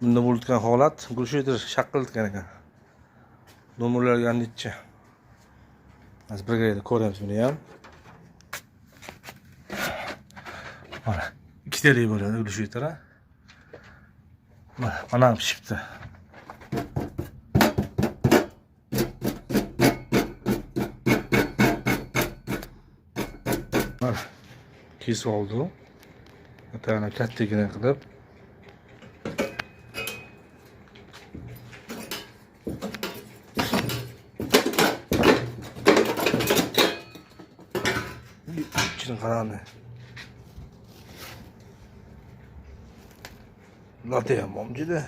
Bunda bo'layotgan holat gulshuydir shaqqillatgan ekan. Nomerlarga necha. Az birga ko'ramiz buni ham. Mana ikkitalik bo'ladi gulshuydir. Mana ham pishibdi. Mana kesib oldi. Atana kattagina qilib. İçine karanı. Latte yapmam cide.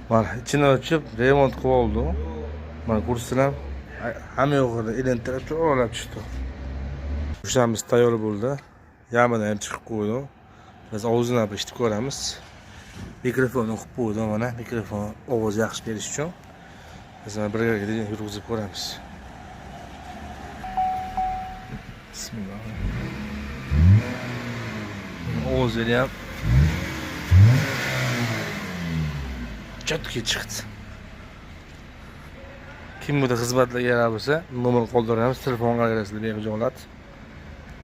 Mana içine açıp remont qilib oldi. Mana kurslar hamma yo'g'ida ilintirib cho'g'lab tushdi. Go'shtimiz tayyor bo'ldi. Yamidan ham chiqib qo'ydi. Biz ovozini ham eshitib ko'ramiz. Mikrofonni o'qib qo'ydim mana. Mikrofon ovoz yaxshi berish uchun. Biz mana birga yurgizib ko'ramiz. Bismillah. Ovozi ham chatga chiqdi. Kim bu da xizmatlarga yarar bo'lsa, nomer qoldiramiz, telefonga qarasizlar, behijolat.